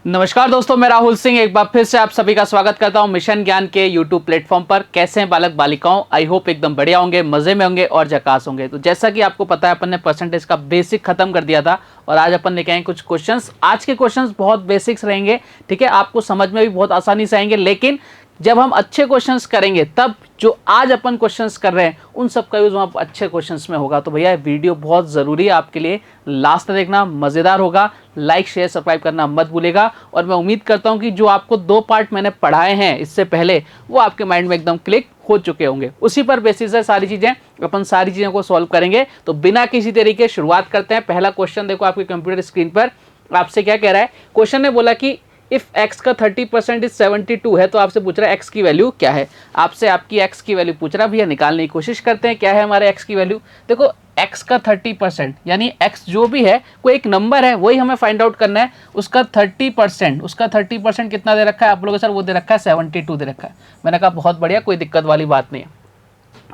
नमस्कार दोस्तों, मैं राहुल सिंह एक बार फिर से आप सभी का स्वागत करता हूं मिशन ज्ञान के यूट्यूब प्लेटफॉर्म पर। कैसे हैं बालक बालिकाओं? आई होप एकदम बढ़िया होंगे, मजे में होंगे और झकास होंगे। तो जैसा कि आपको पता है अपन ने परसेंटेज का बेसिक खत्म कर दिया था और आज अपन लेके आए कुछ क्वेश्चंस। आज के क्वेश्चंस बहुत बेसिक्स रहेंगे, ठीक है, आपको समझ में भी बहुत आसानी से आएंगे। लेकिन जब हम अच्छे क्वेश्चंस करेंगे तब जो आज अपन क्वेश्चंस कर रहे हैं उन सब का यूज वहाँ अच्छे क्वेश्चंस में होगा। तो भैया वीडियो बहुत ज़रूरी है आपके लिए, लास्ट तक देखना, मज़ेदार होगा। लाइक शेयर सब्सक्राइब करना मत भूलेगा। और मैं उम्मीद करता हूँ कि जो आपको 2 पार्ट मैंने पढ़ाए हैं इससे पहले वो आपके माइंड में एकदम क्लिक हो चुके होंगे। उसी पर बेसिस है सारी चीज़ें, अपन सारी चीज़ों को सॉल्व करेंगे। तो बिना किसी तरीके शुरुआत करते हैं। पहला क्वेश्चन देखो आपके कंप्यूटर स्क्रीन पर। आपसे क्या कह रहा है? क्वेश्चन ने बोला कि इफ x का 30% इज 72 है, तो आपसे पूछ रहा है x की वैल्यू क्या है। आपसे आपकी x की वैल्यू पूछ रहा है। भैया निकालने की कोशिश करते हैं क्या है हमारे x की वैल्यू। देखो x का 30% यानी x जो भी है कोई एक नंबर है, वही हमें फाइंड आउट करना है। उसका 30% कितना दे रखा है आप लोगों सर? वो दे रखा है 72 दे रखा है। मैंने कहा बहुत बढ़िया, कोई दिक्कत वाली बात नहीं है।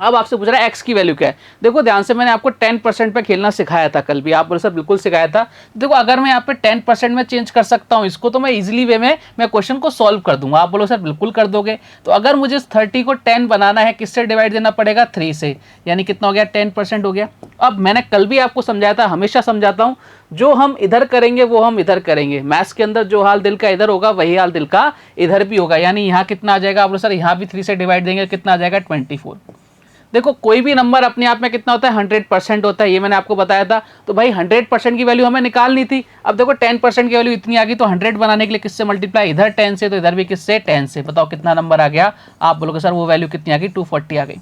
अब आपसे पूछ रहा है x की वैल्यू क्या है। देखो ध्यान से, मैंने आपको 10% पे खेलना सिखाया था कल भी, आप बोले सर बिल्कुल सिखाया था। देखो अगर मैं यहाँ पे 10% में चेंज कर सकता हूँ इसको, तो मैं इजीली वे में मैं क्वेश्चन को सॉल्व कर दूंगा। आप बोलो सर बिल्कुल कर दोगे। तो अगर मुझे 30 को 10 बनाना है, किससे डिवाइड देना पड़ेगा? 3 से, यानी कितना हो गया? 10% हो गया। अब मैंने कल भी आपको समझाया था, हमेशा समझाता हूँ, जो हम इधर करेंगे वो हम इधर करेंगे। मैथ्स के अंदर जो हाल दिल का इधर होगा वही हाल दिल का इधर भी होगा। यानी यहाँ कितना आ जाएगा? आप बोलो सर यहाँ भी 3 से डिवाइड देंगे, कितना आ जाएगा? 24। देखो कोई भी नंबर अपने आप में कितना होता है? 100% होता है, ये मैंने आपको बताया था। तो भाई 100% की वैल्यू हमें निकालनी थी। अब देखो 10% की वैल्यू इतनी आ गई, तो 100 बनाने के लिए किससे मल्टीप्लाई? इधर 10 से, तो इधर भी किससे? 10 से। बताओ कितना नंबर आ गया? आप बोलोगे सर वो वैल्यू कितनी आ गई? 240 आ गई।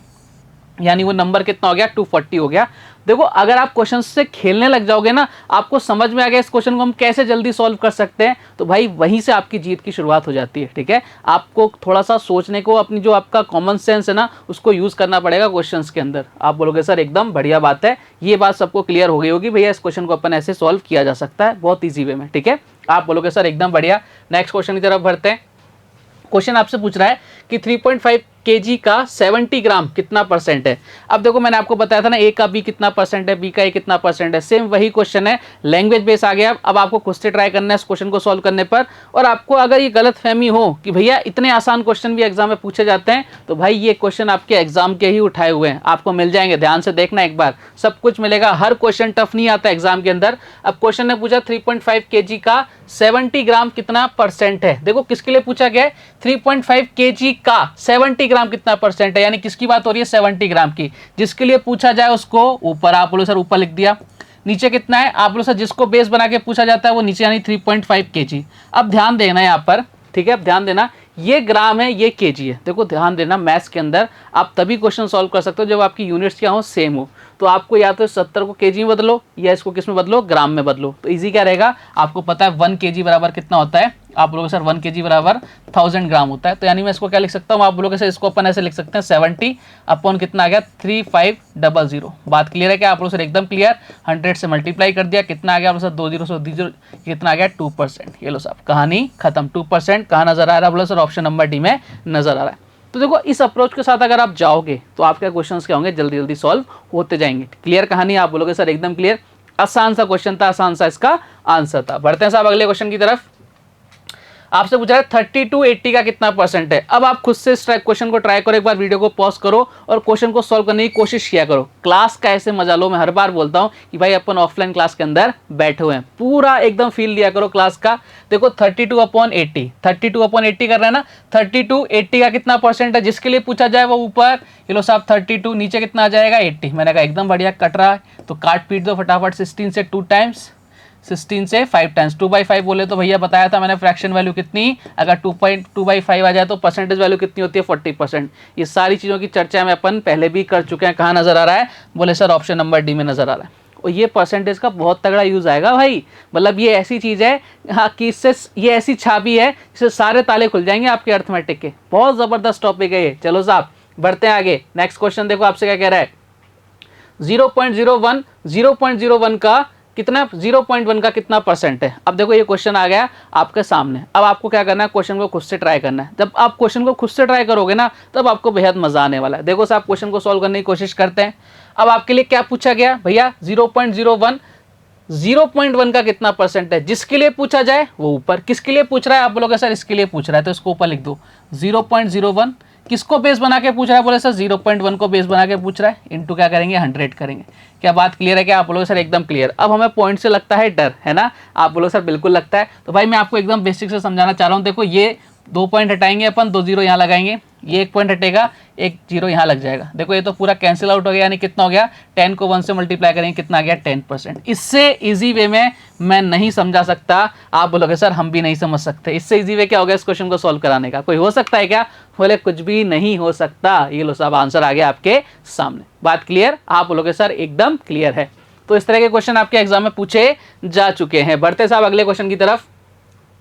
यानी वो नंबर कितना हो गया? 240 हो गया। देखो अगर आप क्वेश्चन से खेलने लग जाओगे ना, आपको समझ में आ गया इस क्वेश्चन को हम कैसे जल्दी सॉल्व कर सकते हैं, तो भाई वहीं से आपकी जीत की शुरुआत हो जाती है। ठीक है, आपको थोड़ा सा सोचने को, अपनी जो आपका कॉमन सेंस है ना, उसको यूज करना पड़ेगा क्वेश्चंस के अंदर। आप बोलोगे सर एकदम बढ़िया बात है, ये बात सबको क्लियर हो गई होगी भैया, इस क्वेश्चन को अपन ऐसे सॉल्व किया जा सकता है बहुत ईजी वे में। ठीक है, आप बोलोगे सर एकदम बढ़िया। नेक्स्ट क्वेश्चन की तरफ बढ़ते हैं। क्वेश्चन आपसे पूछ रहा है कि 3.5 kg का 70 ग्राम कितना परसेंट है। अब देखो मैंने आपको बताया था ना, ए का बी कितना परसेंट है, बी का ए कितना परसेंट है। सेम वही क्वेश्चन है, लैंग्वेज बेस आ गया। अब आपको खुद से ट्राई करना है इस क्वेश्चन को सॉल्व करने पर। और आपको अगर ये गलत फहमी हो कि भैया इतने आसान क्वेश्चन भी एग्जाम में पूछे जाते हैं, तो भाई ये क्वेश्चन आपके एग्जाम के ही उठाए हुए हैं, आपको मिल जाएंगे। ध्यान से देखना एक बार, सब कुछ मिलेगा। हर क्वेश्चन टफ नहीं आता एग्जाम के अंदर। अब क्वेश्चन ने पूछा 3.5 kg का 70 ग्राम कितना परसेंट है। देखो किसके लिए पूछा गया है? 3.5 kg का 70 ग्राम कितना परसेंट है, यानी किसकी बात हो रही है? 70 ग्राम की। जिसके लिए पूछा जाए उसको ऊपर, आप बोलो सर ऊपर लिख दिया। नीचे कितना है? आप बोलो सर जिसको बेस बना के पूछा जाता है वो नीचे, यानी 3.5 kg। अब ध्यान देना यहाँ पर, ठीक है, अब ध्यान देना, ये ग्राम है, ये केजी है। देखो ध्यान देना, मैथ्स के अंदर आप तभी क्वेश्चन सॉल्व कर सकते हो जब आपकी यूनिट्स क्या हो? सेम हो। तो आपको या तो 70 को केजी में बदलो या इसको किस में बदलो? ग्राम में बदलो। तो इजी क्या रहेगा? आपको पता है 1 kg बराबर कितना होता है? आप बोलोगे सर 1 kg बराबर 1000 ग्राम होता है। तो यानी मैं इसको क्या लिख सकता हूँ? आप बोलोगे सर इसको अपन ऐसे लिख सकते हैं 70 अपॉन कितना आ गया? 3500। बात क्लियर है क्या? आप लोग सर एकदम क्लियर। 100 से मल्टीप्लाई कर दिया, कितना आ गया? आप लोग सर 20 कितना आ गया? 2%। ये लो साहब, कहानी खत्म। 2% कहाँ नजर आ रहा है? बोलो सर ऑप्शन नंबर डी में नजर आ रहा है। तो देखो इस अप्रोच के साथ अगर आप जाओगे तो आपके क्वेश्चंस क्या होंगे? जल्दी जल्दी सॉल्व होते जाएंगे। क्लियर कहानी? आप बोलोगे सर एकदम क्लियर। आसान सा क्वेश्चन था, आसान सा इसका आंसर था। बढ़ते हैं साहब अगले क्वेश्चन की तरफ। आपसे पूछा है 30 to 80 का कितना परसेंट है। अब आप खुद से इस क्वेश्चन को ट्राई करो, एक बार वीडियो को पॉज करो और क्वेश्चन को सॉल्व करने की कोशिश किया करो। क्लास का ऐसे मजा लो, मैं हर बार बोलता हूं कि भाई अपन ऑफलाइन क्लास के अंदर बैठे हुए हैं, पूरा एकदम फील लिया करो क्लास का। देखो 32/80, 32/80 कर रहे हैं ना। 32 80 का कितना परसेंट है? जिसके लिए पूछा जाए वो ऊपर, ये लो साहब 32, नीचे कितना आ जाएगा? 80। मैंने कहा एकदम बढ़िया कट रहा है, तो काट पीट दो फटाफट। 16 से 2 टाइम्स, 16 से 5 टाइम्स। 2/5 बोले तो भैया बताया था मैंने फ्रैक्शन वैल्यू कितनी, अगर 2/5 आ जाए तो परसेंटेज वैल्यू कितनी होती है? 40%। ये सारी चीज़ों की चर्चा में अपन पहले भी कर चुके हैं। कहाँ नजर आ रहा है? बोले सर ऑप्शन नंबर डी में नजर आ रहा है। और ये परसेंटेज का बहुत तगड़ा यूज आएगा भाई। मतलब ये ऐसी चीज़ है, हाँ, कि इससे ये ऐसी छाबी है जिससे सारे ताले खुल जाएंगे आपके अर्थमेटिक के। बहुत ज़बरदस्त टॉपिक है ये। चलो साहब बढ़ते हैं आगे। नेक्स्ट क्वेश्चन देखो आपसे क्या कह रहा है। 0.01 का कितना? 0.1 का कितना परसेंट है। अब देखो ये क्वेश्चन आ गया आपके सामने। अब आपको क्या करना है? क्वेश्चन को खुद से ट्राई करना है। जब आप क्वेश्चन को खुद से ट्राई करोगे ना, तब आपको बेहद मजा आने वाला है। देखो साहब क्वेश्चन को सॉल्व करने की कोशिश करते हैं। अब आपके लिए क्या पूछा गया भैया? 0.01 0.1 का कितना परसेंट है, जिसके लिए पूछा जाए वो ऊपर, किसके लिए पूछ रहा है आप बोलोगे सर इसके लिए पूछ रहा है तो इसको ऊपर लिख दो 0.01। किसको बेस बना के पूछ रहा है, बोले सर 0.1 को बेस बना के पूछ रहा है, इनटू क्या करेंगे 100 करेंगे। क्या बात क्लियर है क्या, आप बोलोगे सर एकदम क्लियर। अब हमें पॉइंट से लगता है डर, है ना, आप बोलो सर बिल्कुल लगता है। तो भाई मैं आपको एकदम बेसिक से समझाना चाह रहा हूँ। देखो ये 2 पॉइंट हटाएंगे अपन, 2 जीरो यहाँ लगाएंगे, ये 1 पॉइंट हटेगा, 1 जीरो यहाँ लग जाएगा। देखो ये तो पूरा कैंसिल आउट हो गया, यानी कितना हो गया 10 को 1 से मल्टीप्लाई करेंगे कितना आ गया 10%। इससे इजी वे में मैं नहीं समझा सकता, आप बोलोगे सर हम भी नहीं समझ सकते। इससे इजी वे क्या हो गया इस क्वेश्चन को सॉल्व कराने का, कोई हो सकता है क्या, बोले कुछ भी नहीं हो सकता। ये लो साहब आंसर आ गया आपके सामने। बात क्लियर, आप बोलोगे सर एकदम क्लियर है। तो इस तरह के क्वेश्चन आपके एग्जाम में पूछे जा चुके हैं। बढ़ते साहब अगले क्वेश्चन की तरफ।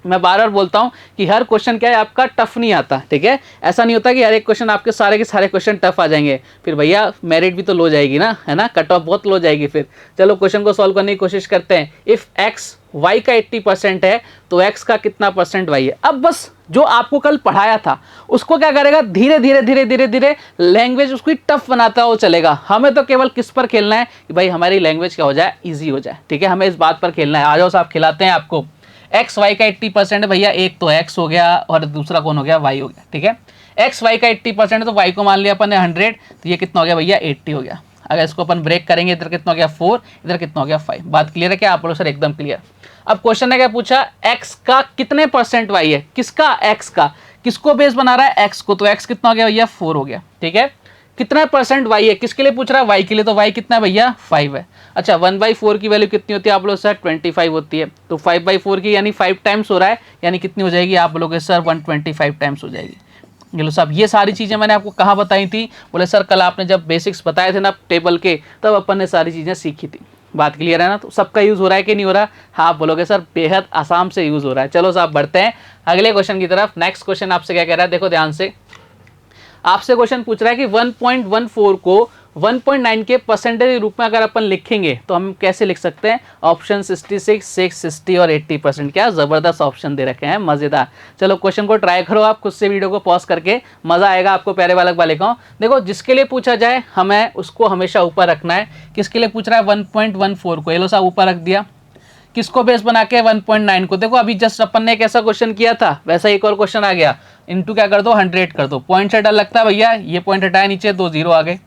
मैं बार बार बोलता हूं कि हर क्वेश्चन क्या है आपका टफ नहीं आता, ठीक है, ऐसा नहीं होता कि हर एक क्वेश्चन आपके सारे के सारे क्वेश्चन टफ आ जाएंगे, फिर भैया मेरिट भी तो लो जाएगी ना, है ना, कट ऑफ बहुत लो जाएगी फिर। चलो क्वेश्चन को सॉल्व करने की कोशिश करते हैं। इफ x y का 80% है तो x का कितना परसेंट y है। अब बस जो आपको कल पढ़ाया था उसको क्या करेगा, धीरे धीरे धीरे धीरे धीरे लैंग्वेज उसकी टफ बनाता हो चलेगा। हमें तो केवल किस पर खेलना है कि भाई हमारी लैंग्वेज क्या हो जाए, ईजी हो जाए, ठीक है, हमें इस बात पर खेलना है। आ जाओ साहब खिलाते हैं आपको। एक्स वाई का 80% है भैया, एक तो एक्स हो गया और दूसरा कौन हो गया, वाई हो गया, ठीक है। एक्स वाई का 80% है तो वाई को मान लिया अपन ने 100, तो ये कितना हो गया भैया 80 हो गया। अगर इसको अपन ब्रेक करेंगे इधर कितना हो गया 4, इधर कितना हो गया 5। बात क्लियर है क्या, आप बोलो सर एकदम क्लियर। अब क्वेश्चन ने क्या पूछा, एक्स का कितने परसेंट वाई है, किसका, एक्स का, किसको बेस बना रहा है, एक्स को, तो एक्स कितना हो गया भैया 4 हो गया, ठीक है। कितना परसेंट वाई है, किसके लिए पूछ रहा है, वाई के लिए, तो वाई कितना है भैया 5 है। अच्छा 1/4 की वैल्यू कितनी होती है आप लोग सर 25 होती है, तो 5/4 की यानी 5 टाइम्स हो रहा है, यानी कितनी हो जाएगी आप बोलोगे सर 125 टाइम्स हो जाएगी। ये लो साहब, ये सारी चीज़ें मैंने आपको कहाँ बताई थी, बोले सर कल आपने जब बेसिक्स बताए थे ना टेबल के, तब अपन ने सारी चीज़ें सीखी थी। बात क्लियर है ना, तो सबका यूज़ हो रहा है कि नहीं हो रहा, हाँ आप बोलोगे सर बेहद आसाम से यूज़ हो रहा है। चलो साहब बढ़ते हैं अगले क्वेश्चन की तरफ। नेक्स्ट क्वेश्चन आपसे क्या कह रहा है, देखो ध्यान से, आपसे क्वेश्चन पूछ रहा है कि 1.14 को 1.9 के परसेंटेज के रूप में अगर अपन लिखेंगे तो हम कैसे लिख सकते हैं। ऑप्शन 66, 6, 60 और 80%। क्या जबरदस्त ऑप्शन दे रखे हैं, मजेदार। चलो क्वेश्चन को ट्राई करो आप खुद से, वीडियो को पॉज करके, मजा आएगा आपको प्यारे बालक बालिकाओं। देखो जिसके लिए पूछा जाए हमें उसको हमेशा ऊपर रखना है। किसके लिए पूछ रहा है 1.14 को, ये लो साहब ऊपर रख दिया। किसको बेस बना के 1.9 को, देखो अभी जस्ट अपन ने एक ऐसा क्वेश्चन किया था, वैसा एक और क्वेश्चन आ गया, इनटू क्या कर दो 100 कर दो। पॉइंट से डर लगता है भैया, ये पॉइंट हटाया नीचे 2 जीरो आ गए,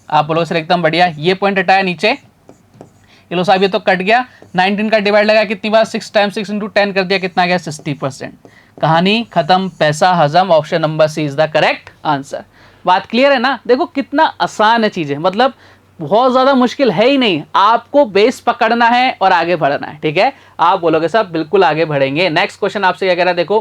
आप बोलो सर एकदम बढ़िया। ये पॉइंट हटाया नीचे, ये लो साहब ये तो कट गया। 19 का डिवाइड लगा कितनी बार, 6 टाइम्स 6 × 10 कर दिया, कितना आ गया 60%। कहानी खत्म, पैसा हजम। Option number C is the correct answer. बात क्लियर है ना, देखो कितना आसान है चीजें, मतलब बहुत ज़्यादा मुश्किल है ही नहीं, आपको बेस पकड़ना है और आगे बढ़ना है, ठीक है। आप बोलोगे साहब बिल्कुल आगे बढ़ेंगे। नेक्स्ट क्वेश्चन आपसे क्या कह रहा है, देखो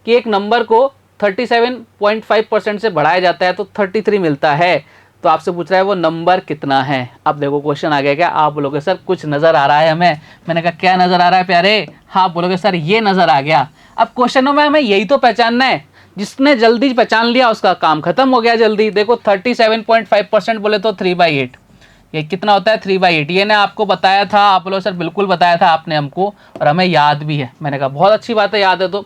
कि एक नंबर को 37.5% से बढ़ाया जाता है तो 33 मिलता है, तो आपसे पूछ रहा है वो नंबर कितना है। अब देखो क्वेश्चन आ गया क्या, आप बोलोगे सर कुछ नज़र आ रहा है हमें। मैंने कहा क्या नज़र आ रहा है प्यारे, हाँ आप बोलोगे सर ये नज़र आ गया। अब क्वेश्चनों में हमें यही तो पहचानना है, जिसने जल्दी पहचान लिया उसका काम खत्म हो गया जल्दी। देखो 37.5% बोले तो 3/8, ये कितना होता है 3/8। ये ने आपको बताया था, आप बोलो सर बिल्कुल बताया था आपने हमको, और हमें याद भी है। मैंने कहा बहुत अच्छी बात है, याद है तो।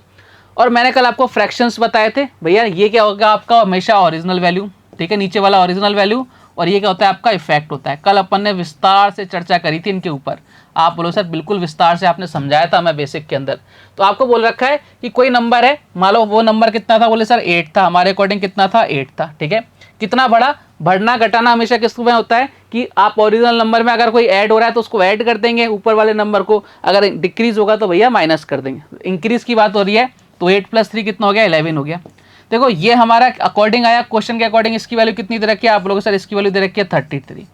और मैंने कल आपको फ्रैक्शंस बताए थे भैया, ये क्या होगा आपका हमेशा ओरिजिनल वैल्यू, ठीक है, नीचे वाला ओरिजिनल वैल्यू, और ये क्या होता है आपका इफेक्ट होता है। कल अपन ने विस्तार से चर्चा करी थी इनके ऊपर, आप बोलो सर बिल्कुल विस्तार से आपने समझाया था मैं बेसिक के अंदर। तो आपको बोल रखा है कि कोई नंबर है, मान लो वो नंबर कितना था, बोले सर 8 था, हमारे अकॉर्डिंग कितना था 8 था, ठीक है। कितना बढ़ा, बढ़ना घटाना हमेशा किस में होता है कि आप ओरिजिनल नंबर में अगर कोई ऐड हो रहा है तो उसको ऐड कर देंगे ऊपर वाले नंबर को, अगर डिक्रीज होगा तो भैया माइनस कर देंगे। इंक्रीज की बात हो रही है तो 8 + 3 कितना हो गया 11 हो गया। देखो ये हमारा अकॉर्डिंग आया, क्वेश्चन के अकॉर्डिंग इसकी वैल्यू कितनी दे रखी है, आप लोगों सर इसकी वैल्यू दे रखी है 33।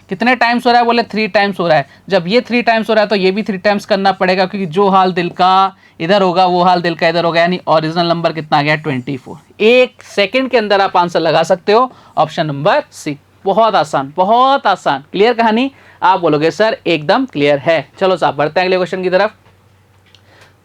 कितने टाइम्स हो रहा है, बोले 3 टाइम्स हो रहा है। जब ये 3 टाइम्स हो रहा है तो ये भी 3 टाइम्स करना पड़ेगा, क्योंकि जो हाल दिल का इधर होगा वो हाल दिल का इधर होगा, यानी ओरिजिनल नंबर कितना आ गया 24। 1 सेकंड के अंदर आप आंसर लगा सकते हो, ऑप्शन नंबर सी। बहुत आसान, बहुत आसान। क्लियर कहानी, आप बोलोगे सर एकदम क्लियर है। चलो साहब बढ़ते हैं अगले क्वेश्चन की तरफ।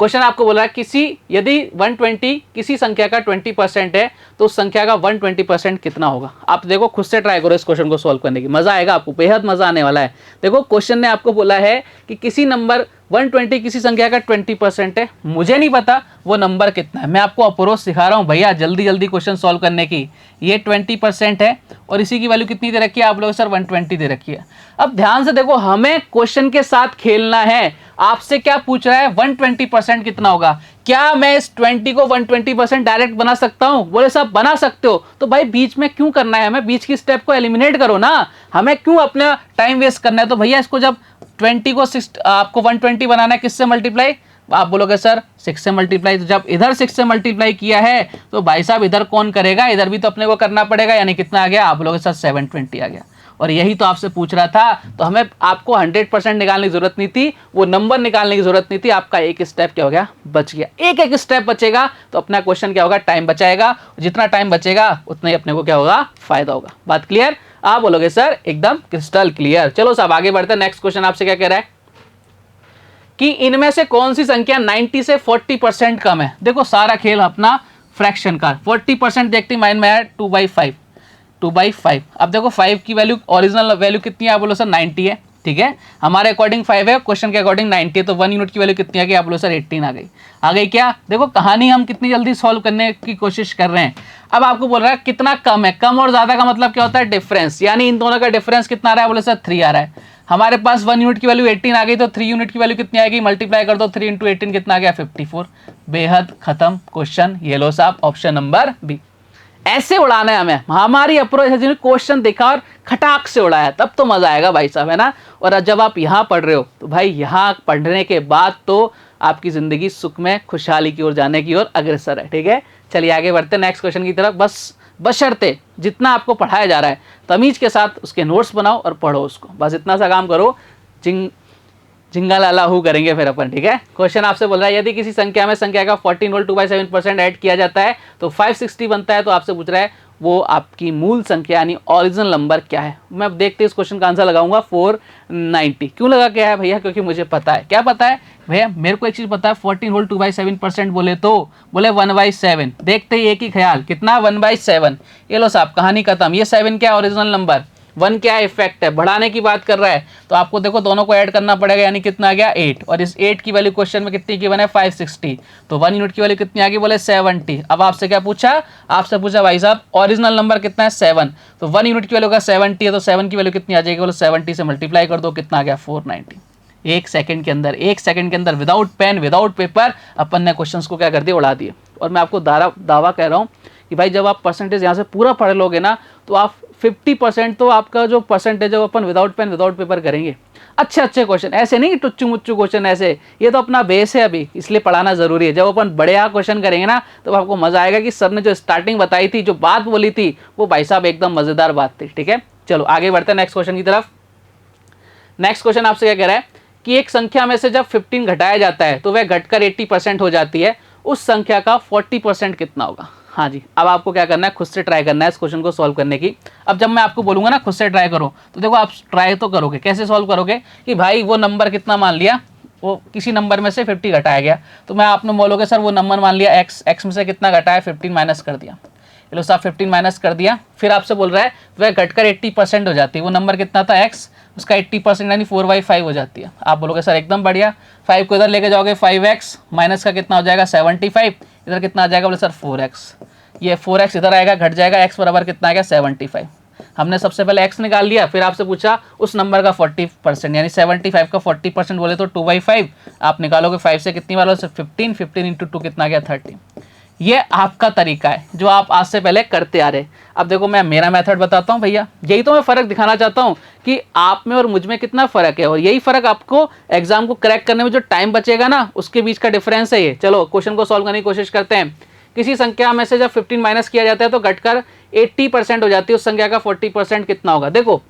क्वेश्चन आपको बोला है यदि 120 किसी संख्या का 20% है तो उस संख्या का 120% कितना होगा। आप देखो खुद से ट्राई करो इस क्वेश्चन को सॉल्व करने की, मजा आएगा आपको, बेहद मजा आने वाला है। देखो क्वेश्चन ने आपको बोला है कि किसी नंबर 120 किसी संख्या का 20% है, मुझे नहीं पता वो नंबर कितना है, मैं आपको अप्रोच सिखा रहा हूँ भैया जल्दी जल्दी क्वेश्चन सॉल्व करने की। ये 20% है और इसी की वैल्यू कितनी दे रखी है आप लोग सर 120 दे रखी है। अब ध्यान से देखो, हमें क्वेश्चन के साथ खेलना है। आपसे क्या पूछ रहा है 120% कितना होगा, क्या मैं इस 20 को 120% डायरेक्ट बना सकता हूं? बोले साहब बना सकते हो, तो भाई बीच में क्यों करना है, हमें बीच की स्टेप को एलिमिनेट करो ना, हमें क्यों अपना टाइम वेस्ट करना है। तो भैया इसको जब 20 को आपको 120 बनाना है किससे मल्टीप्लाई, आप बोलोगे सर 6 से मल्टीप्लाई, तो जब इधर 6 से मल्टीप्लाई किया है तो भाई साहब इधर कौन करेगा, इधर भी तो अपने को करना पड़ेगा, यानी कितना आ गया, आप बोलोगे सर 720 आ गया। और यही तो आपसे पूछ रहा था, तो हमें आपको 100% निकालने की जरूरत नहीं थी, वो नंबर निकालने की जरूरत नहीं थी, आपका एक स्टेप क्या हो गया, बच गया। एक एक स्टेप बचेगा तो अपना क्वेश्चन क्या होगा, टाइम बचाएगा, जितना टाइम बचेगा उतना ही अपने को क्या होगा, फायदा होगा। बात क्लियर, आप बोलोगे सर एकदम क्रिस्टल क्लियर। चलो साहब आगे बढ़ते हैं। नेक्स्ट क्वेश्चन आपसे क्या कह रहा है कि इनमें से कौन सी संख्या 90 से 40% कम है। देखो सारा खेल अपना फ्रैक्शन का, 40% देखते माइंड में आया 2/5, 2/5। अब देखो 5 की वैल्यू, ओरिजिनल वैल्यू कितनी है, आप बोलो सर 90 है, ठीक है, हमारे अकॉर्डिंग 5 है, क्वेश्चन के अकॉर्डिंग 90 है, तो 1 यूनिट की वैल्यू कितनी आ गई, आप बोलो सर 18 आ गई। आ गई क्या, देखो कहानी हम कितनी जल्दी सॉल्व करने की कोशिश कर रहे हैं। अब आपको बोल रहा है कितना कम है, कम और ज्यादा का मतलब क्या होता है, डिफरेंस, यानी इन दोनों का डिफरेंस कितना आ रहा है, बोले सर 3 आ रहा है। हमारे पास 1 यूनिट की वैल्यू 18 आ गई, तो 3 यूनिट की वैल्यू कितनी आएगी, मल्टीप्लाई कर दो, 3 इंटू 18 कितना आ गया, 54। बेहद खत्म क्वेश्चन, ये लो साहब ऑप्शन नंबर बी। ऐसे उड़ाना है हमें, हमारी अप्रोच है, क्वेश्चन देखा और खटाक से उड़ाया, तब तो मजा आएगा भाई साहब, है ना। और जब आप यहाँ पढ़ रहे हो तो भाई यहाँ पढ़ने के बाद तो आपकी जिंदगी सुख में खुशहाली की ओर जाने की ओर अग्रसर है, ठीक है। चलिए आगे बढ़ते हैं नेक्स्ट क्वेश्चन की तरफ। बस बशर्ते जितना आपको पढ़ाया जा रहा है तमीज के साथ उसके नोट्स बनाओ और पढ़ो उसको, बस इतना सा काम करो, झिंगा लाला हु करेंगे फिर अपन, ठीक है। क्वेश्चन आपसे बोल रहा है यदि किसी संख्या में संख्या का 14 होल 2/7% ऐड किया जाता है तो 560 बनता है, तो आपसे पूछ रहा है वो आपकी मूल संख्या यानी ओरिजिनल नंबर क्या है। मैं अब देखते इस क्वेश्चन का आंसर लगाऊंगा 490। क्यों लगा क्या है भैया, क्योंकि मुझे पता है, क्या पता है भैया, मेरे को एक चीज पता है, 14 होल 2/7% बोले तो बोले 1/7, देखते ही एक ही ख्याल, कितना 1/7। ये लो साहब कहानी खत्म। ये 7 क्या ओरिजिनल नंबर, 1 क्या इफेक्ट है, बढ़ाने की बात कर रहा है, तो आपको देखो दोनों को ऐड करना पड़ेगा, यानी कितना आ गया 8, और इस 8 की वैल्यू क्वेश्चन में कितनी गिवन है 560, तो 1 यूनिट की वैल्यू कितनी आ गई, बोले 70। अब आपसे क्या पूछा, आपसे पूछा भाई साहब ओरिजिनल नंबर कितना है 7, तो 1 यूनिट की वैल्यू का 70 है, तो 7 की वैल्यू कितनी आ जाएगी, बोले 70 से मल्टीप्लाई कर दो, कितना आ गया 490। एक सेकंड के अंदर, एक सेकंड के अंदर, विदाउट पेन विदाउट पेपर अपन ने क्वेश्चंस को क्या कर दिया, उड़ा दिए। और मैं आपको दावा कह रहा हूँ कि भाई जब आप परसेंटेज यहाँ से पूरा पढ़ लोगे ना, तो आप 50% तो आपका जो परसेंटेज है अपन विदाउट पेन विदाउट पेपर करेंगे। अच्छे अच्छे क्वेश्चन, ऐसे नहीं टुच्चू मुच्चू क्वेश्चन, ऐसे, ये तो अपना बेस है अभी, इसलिए पढ़ाना जरूरी है। जब अपन बढ़िया क्वेश्चन करेंगे ना तो आपको मजा आएगा कि सर ने जो स्टार्टिंग बताई थी, जो बात बोली थी, वो भाई साहब एकदम मजेदार बात थी, ठीक है। चलो आगे बढ़ते हैं नेक्स्ट क्वेश्चन की तरफ। नेक्स्ट क्वेश्चन आपसे क्या कह रहा है कि एक संख्या में से जब 15 घटाया जाता है तो वह घटकर 80% हो जाती है, उस संख्या का 40% कितना होगा। हाँ जी, अब आपको क्या करना है, खुद से ट्राई करना है इस क्वेश्चन को सॉल्व करने की। अब जब मैं आपको बोलूंगा ना खुद से ट्राई करो, तो देखो आप ट्राई तो करोगे, कैसे सॉल्व करोगे कि भाई वो नंबर कितना मान लिया, वो किसी नंबर में से 50 घटाया गया, तो मैं आपने बोलोगे सर वो नंबर मान लिया x में से कितना घटाया, 15 माइनस कर दिया, चलो साहब 15 माइनस कर दिया, फिर आपसे बोल रहा है वह घटकर 80% हो जाती है, वो नंबर कितना था x, उसका 80% यानी 4/5 हो जाती है। आप बोलोगे सर एकदम बढ़िया, 5 को इधर लेके जाओगे, 5x माइनस का कितना हो जाएगा 75, इधर कितना आ जाएगा, बोले सर 4x, ये 4x इधर आएगा, घट जाएगा, x बराबर कितना आएगा 75। हमने सबसे पहले x निकाल लिया, फिर आपसे पूछा उस नंबर का 40% यानी 75 का 40% बोले तो 2/5, आप निकालोगे 5 से कितनी बार, 15, 15 इंटू 2 कितना गया 30। ये आपका तरीका है जो आप आज से पहले करते आ रहे। अब देखो मैं मेरा मेथड बताता हूँ भैया, यही तो मैं फ़र्क दिखाना चाहता हूँ कि आप में और मुझ में कितना फ़र्क है, और यही फ़र्क आपको एग्जाम को क्रैक करने में जो टाइम बचेगा ना, उसके बीच का डिफरेंस है ये। चलो क्वेश्चन को सॉल्व करने की कोशिश करते हैं। किसी संख्या में से जब 15 माइनस किया जाता है तो घटकर 80% हो जाती है, उस संख्या का 40% कितना होगा। देखो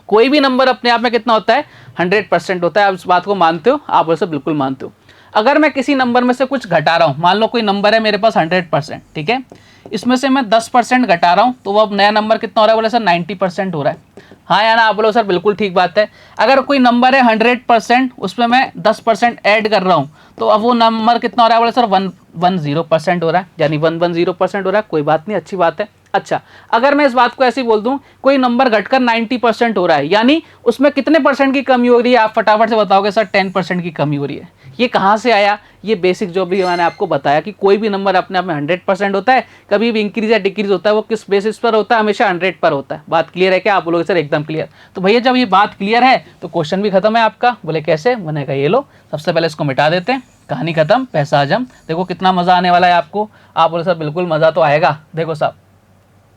कोई भी नंबर अपने आप में कितना होता है, 100% होता है। आप इस बात को मानते हो, आप वैसे बिल्कुल मानते हो। अगर मैं किसी नंबर में से कुछ घटा रहा हूँ, मान लो कोई नंबर है मेरे पास 100%, ठीक है, इसमें से मैं 10% घटा रहा हूँ, तो वो अब नया नंबर कितना हो रहा है, बोले सर 90% हो रहा है। हाँ या ना, आप बोलो सर बिल्कुल ठीक बात है। अगर कोई नंबर है 100%, उसमें मैं 10% ऐड कर रहा हूँ, तो अब वो नंबर कितना हो रहा है, बोले सर 110% हो रहा है, यानी 110% हो रहा है। कोई बात नहीं, अच्छी बात है, अच्छा, अगर मैं इस बात को ऐसे ही बोल दूं, कोई नंबर घटकर 90% हो रहा है, यानी उसमें कितने परसेंट की कमी हो रही है, आप फटाफट से बताओगे सर 10% की कमी हो रही है। ये कहाँ से आया? ये बेसिक जो भी मैंने आपको बताया कि कोई भी नंबर अपने आप में 100% होता है, कभी भी इंक्रीज या डिक्रीज होता है, वो किस बेसिस पर होता है? हमेशा 100 पर होता है। बात क्लियर है क्या? आप बोलोगे सर एकदम क्लियर। तो भैया जब ये बात क्लियर है तो क्वेश्चन भी खत्म है आपका। बोले कैसे? मैंने कहा ये लो, सबसे पहले इसको मिटा देते हैं, कहानी खत्म, पैसा हजम। देखो कितना मजा आने वाला है आपको। आप बोले सर बिल्कुल मजा तो आएगा। देखो साहब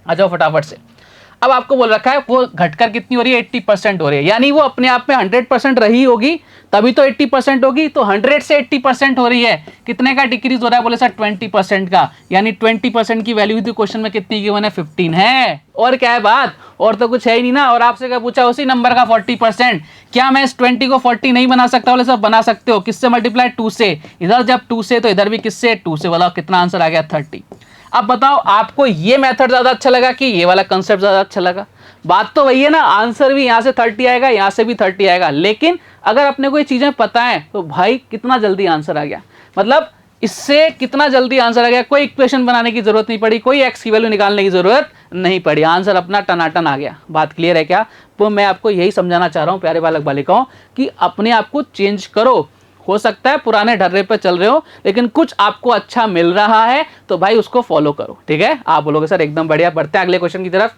आ जाओ फटाफट से। अब आपको बोल रखा है वो घटकर कितनी हो रही है? 80% हो रही है, यानी वो अपने आप में 100% रही होगी तभी तो 80% होगी। तो 100 से 80% हो रही है, कितने का डिक्रीज हो रहा है? बोले सर 20% का, यानी 20% की वैल्यू थी क्वेश्चन में कितनी गिवन है? 15 है। और क्या है बात? और तो कुछ है ही नहीं ना। और आपसे क्या पूछा? उसी नंबर का 40%। क्या मैं इस 20 को 40 नहीं बना सकता? बोले सर बना सकते हो। किससे मल्टीप्लाई? 2 से। इधर जब 2 से तो इधर भी किससे? 2 से। बोला कितना आंसर आ गया? 30। अब बताओ आपको ये मेथड ज्यादा अच्छा लगा कि ये वाला कंसेप्ट ज्यादा अच्छा लगा? बात तो वही है ना, आंसर भी यहाँ से 30 आएगा, यहाँ से भी 30 आएगा। लेकिन अगर अपने को ये चीजें पता है तो भाई कितना जल्दी आंसर आ गया। मतलब इससे कितना जल्दी आंसर आ गया, कोई इक्वेशन बनाने की जरूरत नहीं पड़ी, कोई एक्स की वैल्यू निकालने की जरूरत नहीं पड़ी, आंसर अपना टनाटन आ गया। बात क्लियर है क्या? तो मैं आपको यही समझाना चाह रहा हूँ प्यारे बालक बालिकाओं कि अपने आप को चेंज करो। हो सकता है पुराने ढर्रे पे चल रहे हो, लेकिन कुछ आपको अच्छा मिल रहा है तो भाई उसको फॉलो करो। ठीक है? आप बोलोगे सर एकदम बढ़िया। बढ़ते हैं अगले क्वेश्चन की तरफ।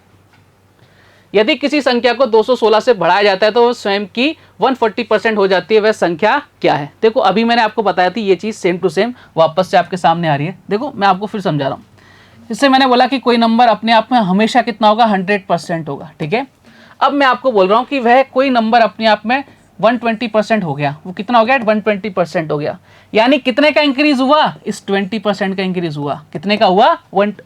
यदि किसी संख्या को 216 से बढ़ाया जाता है तो वो स्वयं की 140% हो जाती है, वह संख्या क्या है? देखो अभी मैंने आपको बताया थी ये चीज सेम टू सेम वापस से आपके सामने आ रही है। देखो मैं आपको फिर समझा रहा हूँ। इससे मैंने बोला कि कोई नंबर अपने आप में हमेशा कितना होगा? 100% होगा। ठीक है? अब मैं आपको बोल रहा हूँ कि वह कोई नंबर अपने आप में 120% हो गया। वो कितना हो गया? 120% हो गया। यानी कितने का इंक्रीज हुआ? इस 20% का इंक्रीज हुआ। कितने का हुआ?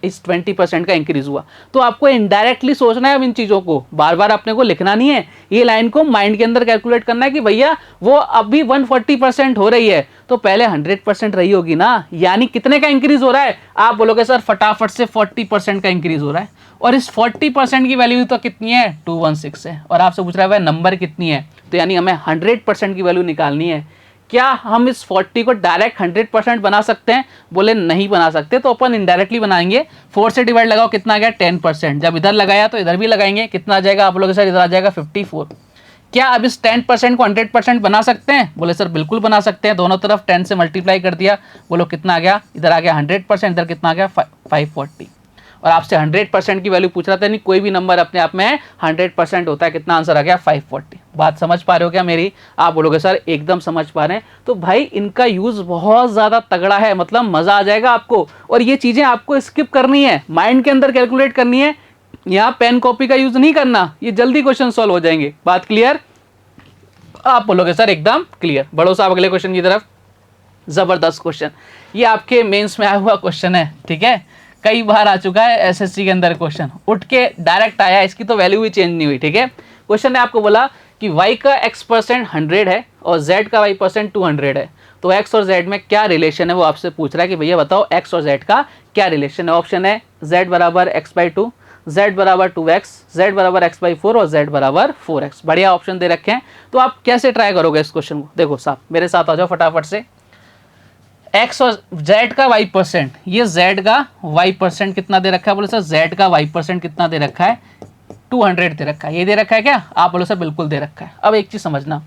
इस 20% का इंक्रीज हुआ। तो आपको इनडायरेक्टली सोचना है अब इन चीजों को, बार बार अपने को लिखना नहीं है, ये लाइन को माइंड के अंदर कैलकुलेट करना है कि भैया वो अभी 140% हो रही है तो पहले 100% रही होगी ना, यानी कितने का इंक्रीज हो रहा है? आप बोलोगे सर फटाफट से 40% का इंक्रीज हो रहा है। और इस 40% की वैल्यू तो कितनी है? 216 है। और आपसे पूछ रहा है वह नंबर कितनी है, तो यानी हमें 100% की वैल्यू निकालनी है। क्या हम इस 40 को डायरेक्ट 100% बना सकते हैं? बोले नहीं बना सकते, तो अपन इनडायरेक्टली बनाएंगे। 4 से डिवाइड लगाओ, कितना आ गया? 10%। जब इधर लगाया तो इधर भी लगाएंगे, कितना आ जाएगा? आप लोग सर इधर आ जाएगा 54। क्या अब इस 10% को 100% बना सकते हैं? बोले सर बिल्कुल बना सकते हैं। दोनों तरफ 10 से मल्टीप्लाई कर दिया, बोलो कितना आ गया? इधर आ गया 100%, इधर कितना आ गया? 540। और आपसे 100% की वैल्यू पूछ रहा था, नहीं कोई भी नंबर अपने आप में 100% होता है। कितना आंसर आ गया? 540। बात समझ पा रहे हो क्या मेरी? आप बोलोगे सर एकदम समझ पा रहे हैं। तो भाई इनका यूज बहुत ज्यादा तगड़ा है, मतलब मजा आ जाएगा आपको। और ये चीजें आपको स्किप करनी है, माइंड के अंदर कैलकुलेट करनी है, यहाँ पेन कॉपी का यूज नहीं करना, ये जल्दी क्वेश्चन सॉल्व हो जाएंगे। बात क्लियर? आप बोलोगे सर एकदम क्लियर। बढ़ो साहब अगले क्वेश्चन की तरफ। जबरदस्त क्वेश्चन, ये आपके मेंस में आया हुआ क्वेश्चन है। ठीक है? कई बार आ चुका है एसएससी के अंदर क्वेश्चन, उठ के डायरेक्ट आया, इसकी तो वैल्यू भी चेंज नहीं हुई। ठीक है? क्वेश्चन ने आपको बोला कि y का x% 100 है और z का y% 200 है, तो x और z में क्या रिलेशन है वो आपसे पूछ रहा है कि भैया बताओ x और z का क्या रिलेशन है। ऑप्शन है z बराबर x/2, z बराबर 2x, z बराबर x/4 और z बराबर 4x। बढ़िया ऑप्शन दे रखे हैं। तो आप कैसे ट्राई करोगे इस क्वेश्चन को? देखो साहब मेरे साथ आ जाओ फटाफट से। x और z का y%, ये z का y% कितना दे रखा है? बोले सर z का y% कितना दे रखा है? 200 दे रखा है। ये दे रखा है क्या? आप बोलो सर बिल्कुल दे रखा है। अब एक चीज समझना,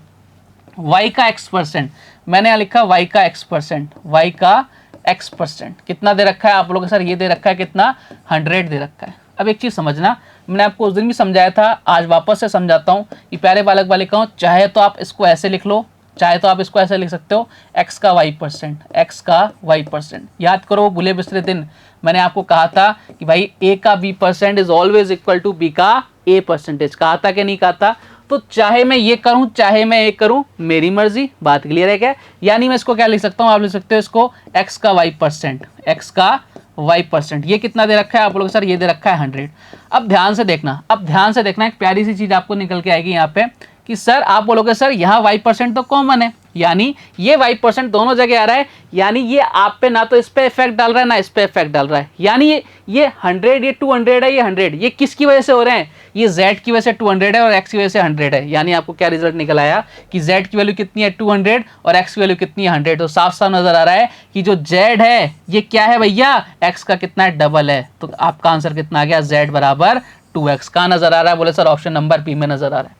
y का x%, मैंने यहाँ लिखा y का x%, y का x% कितना दे रखा है? आप लोग सर ये दे रखा है कितना? 100 दे रखा है। अब एक चीज समझना, मैंने आपको उस दिन भी समझाया था, आज वापस से समझाता हूँ कि प्यारे बालक बालिकाओं, चाहे तो आप इसको ऐसे लिख लो, चाहे तो आप इसको ऐसे लिख सकते हो, x का y%, x का y%। याद करो भूले बिसरे दिन मैंने आपको कहा था कि भाई a का b% is always equal to b का a%। कहा था कि नहीं कहा था? तो चाहे मैं ये करूं चाहे मैं ये करूं, मेरी मर्जी। बात क्लियर है क्या? यानी मैं इसको क्या लिख सकता हूं? आप लिख सकते हो इसको x का y%, x का y%। ये कितना दे रखा है? आप लोग सर ये दे रखा है 100। अब ध्यान से देखना, अब ध्यान से देखना, एक प्यारी सी चीज आपको निकल के आएगी यहाँ पे कि सर आप बोलोगे सर यहाँ y% तो कॉमन है, यानी ये y% दोनों जगह आ रहा है, यानी ये आप पे ना तो इस पे इफेक्ट डाल रहा है ना इस पे इफेक्ट डाल रहा है, यानी ये 100, ये 200 है, ये 100, ये किसकी वजह से हो रहे हैं, ये z की वजह से 200 है और x की वजह से 100 है। यानी आपको क्या रिजल्ट निकल आया कि z की वैल्यू कितनी है 200 और x की वैल्यू कितनी है 100। तो साफ साफ नजर आ रहा है कि जो z है ये क्या है भैया, x का कितना है, डबल है। तो आपका आंसर कितना आ गया, z बराबर 2x। कहाँ नजर आ रहा है, बोले सर ऑप्शन नंबर बी में नजर आ रहा है।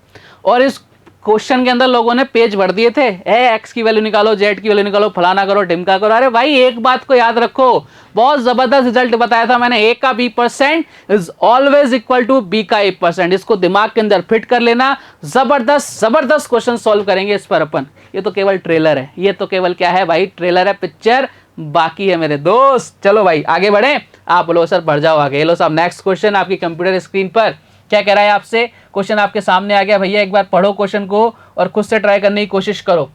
और इस क्वेश्चन के अंदर लोगों ने पेज भर दिए थे, एक्स की वैल्यू निकालो, जेड की वैल्यू निकालो, फलाना करो, ढिमका करो। अरे भाई एक बात को याद रखो, बहुत जबरदस्त रिजल्ट बताया था मैंने, ए का b% is always equal to B का a%। इसको दिमाग के अंदर फिट कर लेना। जबरदस्त जबरदस्त क्वेश्चन सॉल्व करेंगे इस पर अपन। ये तो केवल ट्रेलर है, ये तो केवल क्या है भाई, ट्रेलर है, पिक्चर बाकी है मेरे दोस्त। चलो भाई आगे बढ़े। आप बोलो सर बढ़ जाओ आगे। लो साहब नेक्स्ट क्वेश्चन आपकी कंप्यूटर स्क्रीन पर क्या कह रहा है आपसे, क्वेश्चन आपके सामने आ गया भैया। एक बार पढ़ो क्वेश्चन को और खुद से ट्राई करने की कोशिश करो।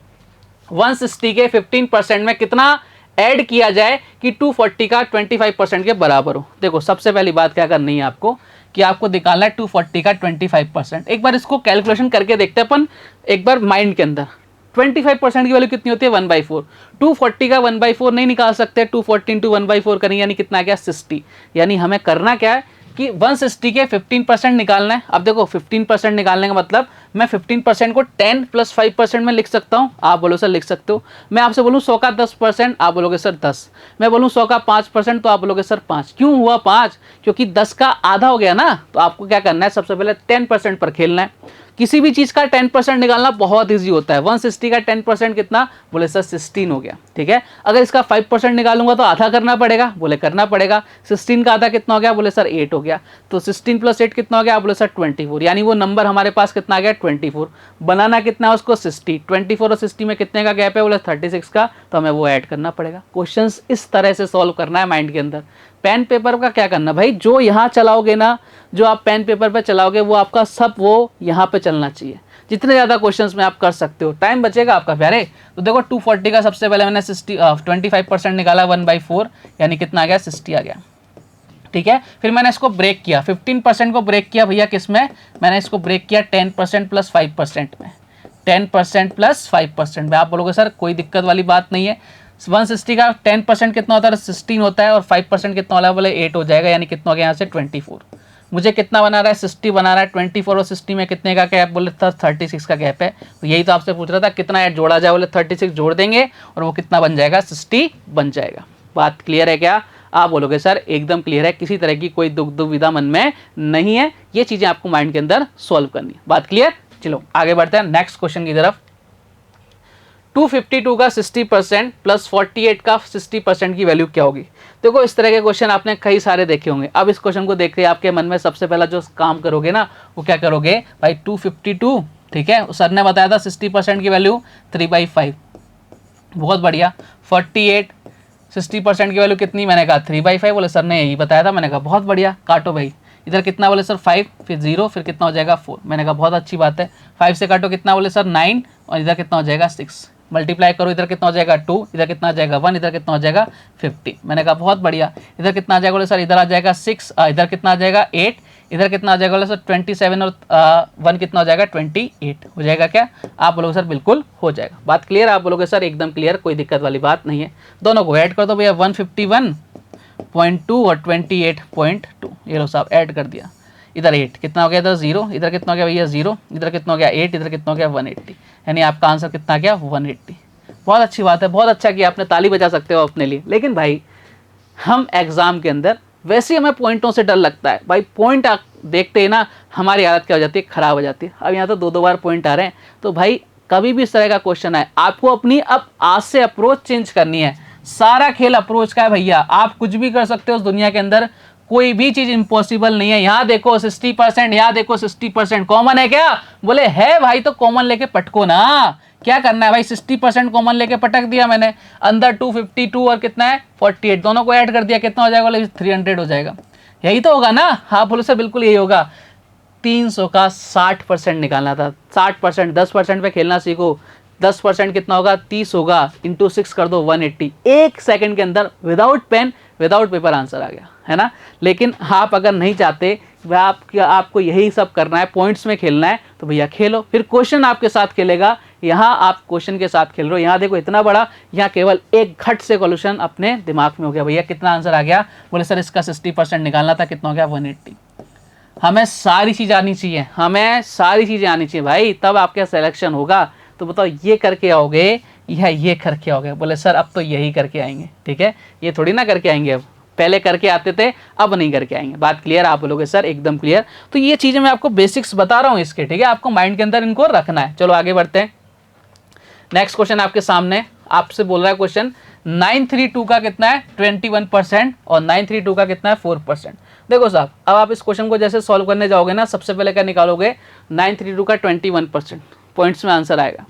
160 के 15% में कितना ऐड किया जाए कि 240 का 25% के बराबर हो। देखो सबसे पहली बात क्या करनी है आपको कि आपको निकालना है 240 का 25%। एक बार इसको कैलकुलेशन करके देखते हैं अपन एक बार माइंड के अंदर। 25% की वैल्यू कितनी होती है, 1/4। 240 का 1/4 नहीं निकाल सकते, 240 इंटू 1/4 करेंगे यानी कितना गया 60। यानी हमें करना क्या है कि 160 के 15% निकालना है। अब देखो 15% निकालने का मतलब मैं 15% को 10 + 5% में लिख सकता हूँ। आप बोलो सर लिख सकते हो। मैं आपसे बोलूँ 100 का 10%, आप बोलोगे सर 10। मैं बोलूँ 100 का 5%, तो आप बोलोगे सर 5। क्यों हुआ 5? क्योंकि 10 का आधा हो गया ना। तो आपको क्या करना है, सबसे पहले 10% पर खेलना है। किसी भी चीज़ का 10% निकालना बहुत ईजी होता है। 160 का 10% कितना, बोले सर 16 हो गया। ठीक है, अगर इसका 5% निकालूंगा तो आधा करना पड़ेगा, बोले करना पड़ेगा। 16 का आधा कितना हो गया, बोले सर 8 हो गया। तो 16 + 8 कितना हो गया, बोले सर 24। यानी वो नंबर हमारे पास कितना आ गया 24। बनाना कितना है उसको 60। 24 और 60 में कितने का गैप है, बोले 36 का। तो हमें वो ऐड करना पड़ेगा। क्वेश्चन इस तरह से सॉल्व करना है माइंड के अंदर। पेन पेपर का क्या करना भाई, जो यहाँ चलाओगे ना, जो आप पेन पेपर पे चलाओगे वो आपका सब वो यहाँ पे चलना चाहिए। जितने ज़्यादा क्वेश्चंस में आप कर सकते हो, टाइम बचेगा आपका प्यारे। तो देखो 240 का सबसे पहले मैंने 25% निकाला 1/4, यानी कितना आ गया 60 आ गया। ठीक है, फिर मैंने इसको ब्रेक किया, 15% को ब्रेक किया भैया किस में, मैंने इसको ब्रेक किया 10% + 5% में। 10% + 5% में। आप बोलोगे सर कोई दिक्कत वाली बात नहीं है। 160 का 10% कितना होता है, 16 होता है, और 5% कितना वाला है, बोले 8 हो जाएगा। यानी कितना हो गया यहाँ से 24। मुझे कितना बना रहा है, 60 बना रहा है। 24 और 60 में कितने का गैप, बोले 36 का गैप है। तो यही तो आपसे पूछ रहा था कितना ऐड जोड़ा जाए, बोले 36 जोड़ देंगे और वो कितना बन जाएगा, 60 बन जाएगा। बात क्लियर है क्या? आप बोलोगे सर एकदम क्लियर है, किसी तरह की कोई दुविधा मन में नहीं है। ये चीज़ें आपको माइंड के अंदर सॉल्व करनी है। बात क्लियर? चलो आगे बढ़ते हैं नेक्स्ट क्वेश्चन की तरफ। 252 का 60% + 48 का 60% की वैल्यू क्या होगी? देखो इस तरह के क्वेश्चन आपने कई सारे देखे होंगे। अब इस क्वेश्चन को देख के आपके मन में सबसे पहला जो काम करोगे ना, वो क्या करोगे भाई, 252, ठीक है, सर ने बताया था 60% की वैल्यू 3/5, बहुत बढ़िया। 48 60% की वैल्यू कितनी, मैंने कहा 3/5, बोले सर ने यही बताया था। मैंने कहा बहुत बढ़िया, काटो भाई। इधर कितना, बोले सर 5, फिर 0, फिर कितना हो जाएगा 4। मैंने कहा बहुत अच्छी बात है। 5 से काटो कितना, बोले सर 9, और इधर कितना हो जाएगा 6। मल्टीप्लाई करो, इधर कितना हो जाएगा 2, इधर कितना आ जाएगा 1, इधर कितना हो जाएगा 15। मैंने कहा बहुत बढ़िया। इधर कितना आ जाएगा, बोले सर इधर आ जाएगा 6, इधर कितना आ जाएगा 8, इधर कितना आ जाएगा, बोले सर 27 और 1 कितना हो जाएगा 28 हो जाएगा क्या? आप बोलोगे सर बिल्कुल हो जाएगा। बात क्लियर? आप बोलोगे सर एकदम क्लियर, कोई दिक्कत वाली बात नहीं है। दोनों को ऐड कर दो भैया, 151.2 और 28.2। ये लो साहब ऐड कर दिया। इधर 8 कितना हो गया, इधर 0, इधर कितना हो गया भैया 0, इधर कितना हो गया 8, इधर कितना हो गया 180। यानी आपका आंसर कितना गया 180। बहुत अच्छी बात है, बहुत अच्छा किया आपने, ताली बजा सकते हो अपने लिए। लेकिन भाई हम एग्जाम के अंदर वैसे ही हमें पॉइंटों से डर लगता है भाई। पॉइंट देखते ही ना हमारी हालत क्या हो जाती है, खराब हो जाती है। अब यहाँ तो 2-2 बार पॉइंट आ रहे हैं। तो भाई कभी भी इस तरह का क्वेश्चन आए, आपको अपनी अब आज से अप्रोच चेंज करनी है। सारा खेल अप्रोच का है भैया। आप कुछ भी कर सकते हो उस दुनिया के अंदर, कोई भी चीज इम्पॉसिबल नहीं है। यहाँ देखो 60%, यहाँ देखो 60%, कॉमन है क्या? बोले है भाई, तो कॉमन लेके पटको ना। क्या करना है भाई, 60% कॉमन लेके पटक दिया मैंने। अंदर 252 और कितना है 48, दोनों को ऐड कर दिया, कितना हो जाएगा, बोले 300 हो जाएगा। यही तो होगा ना? हाँ बोलो सर बिल्कुल यही होगा। 300 का 60% निकालना था। 60%, 10% पे खेलना सीखो। 10% कितना होगा 30 होगा, इंटू 6 कर दो 180, 1 सेकंड के अंदर without pen without paper answer आ गया, है ना। लेकिन आप अगर नहीं चाहते आपको यही सब करना है, पॉइंट्स में खेलना है, तो भैया खेलो, फिर क्वेश्चन आपके साथ खेलेगा। यहाँ आप क्वेश्चन के साथ खेल रहे हो, यहाँ देखो इतना बड़ा, यहाँ केवल एक घट से सॉल्यूशन अपने दिमाग में हो गया। भैया कितना आंसर आ गया, बोले सर इसका 60% निकालना था, कितना हो गया 180। हमें सारी चीज़ आनी चाहिए, हमें सारी चीज़ें आनी चाहिए भाई, तब आपका सिलेक्शन होगा। तो बताओ ये करके आओगे या ये करके आओगे, बोले सर अब तो यही करके आएंगे, ठीक है, ये थोड़ी ना करके आएंगे, अब पहले करके आते थे अब नहीं करके आएंगे। बात क्लियर, आप बोलोगे सर एकदम क्लियर। तो ये चीज़ें मैं आपको बेसिक्स बता रहा हूँ इसके, ठीक है, आपको माइंड के अंदर इनको रखना है। चलो आगे बढ़ते हैं। नेक्स्ट क्वेश्चन आपके सामने, आपसे बोल रहा है क्वेश्चन 932 का कितना है 21% और 932 का कितना है 4%। देखो साहब, अब आप इस क्वेश्चन को जैसे सॉल्व करने जाओगे ना, सबसे पहले क्या निकालोगे, 932 का 21% पॉइंट्स में आंसर आएगा,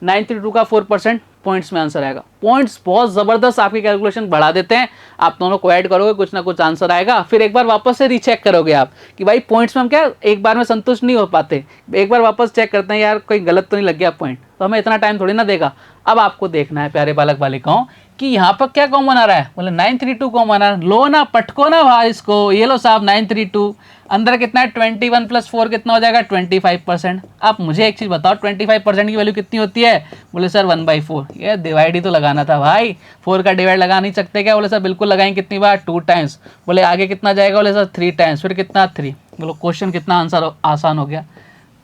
932 का 4% पॉइंट्स में आंसर आएगा। पॉइंट्स बहुत ज़बरदस्त आपकी कैलकुलेशन बढ़ा देते हैं, आप दोनों को ऐड करोगे कुछ ना कुछ आंसर आएगा। फिर एक बार वापस से रीचेक करोगे आप कि भाई पॉइंट्स में हम क्या एक बार में संतुष्ट नहीं हो पाते, एक बार वापस चेक करते हैं यार कोई गलत तो नहीं लग गया पॉइंट, तो हमें इतना टाइम थोड़ी ना देगा। अब आपको देखना है प्यारे बालक बालिकाओं कि यहाँ पर क्या कॉमन आ रहा है, बोले 932 कॉमन आ रहा है, लो ना पटको ना भाई इसको, ये लो साहब 932, अंदर कितना है 21 + 4 कितना हो जाएगा 25%। आप मुझे एक चीज़ बताओ 25% की वैल्यू कितनी होती है, बोले सर 1/4, ये डिवाइड ही तो लगाना था भाई, 4 का डिवाइड लगा नहीं सकते क्या, बोले सर बिल्कुल लगाएंगे, कितनी बार 2 टाइम्स, बोले आगे कितना जाएगा, बोले सर 3 टाइम्स, फिर कितना 3, बोलो क्वेश्चन कितना आंसर आसान हो गया,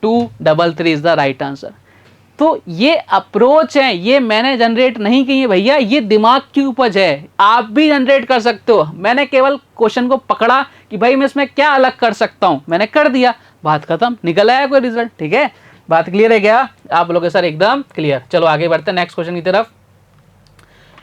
233 इज द राइट आंसर। तो ये अप्रोच है, ये मैंने जनरेट नहीं की है भैया, ये दिमाग की उपज है, आप भी जनरेट कर सकते हो। मैंने केवल क्वेश्चन को पकड़ा कि भाई मैं इसमें क्या अलग कर सकता हूं, मैंने कर दिया, बात खत्म, निकल आया कोई रिजल्ट, ठीक है। बात क्लियर है क्या, आप लोगों के सर एकदम क्लियर। चलो आगे बढ़ते हैं नेक्स्ट क्वेश्चन की तरफ।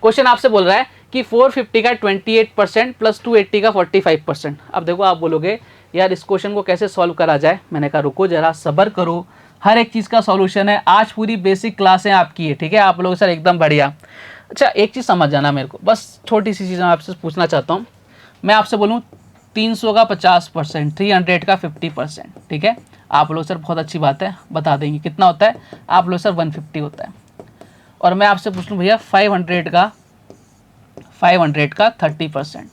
क्वेश्चन आपसे बोल रहा है कि 450 का 28% प्लस 280 का 45%। अब देखो आप बोलोगे यार इस क्वेश्चन को कैसे सॉल्व करा जाए, मैंने कहा रुको जरा सब्र करो, हर एक चीज़ का सॉल्यूशन है, आज पूरी बेसिक क्लासें आपकी है, ठीक है, आप लोग सर एकदम बढ़िया। अच्छा एक चीज़ समझ जाना मेरे को, बस छोटी सी चीज़ मैं आपसे पूछना चाहता हूँ, मैं आपसे बोलूँ 300 का 50%, 300 का 50%, ठीक है, आप लोग सर बहुत अच्छी बात है बता देंगे कितना होता है, आप लोग सर 150 होता है। और मैं आपसे पूछ लूँ भैया 500 का 30%,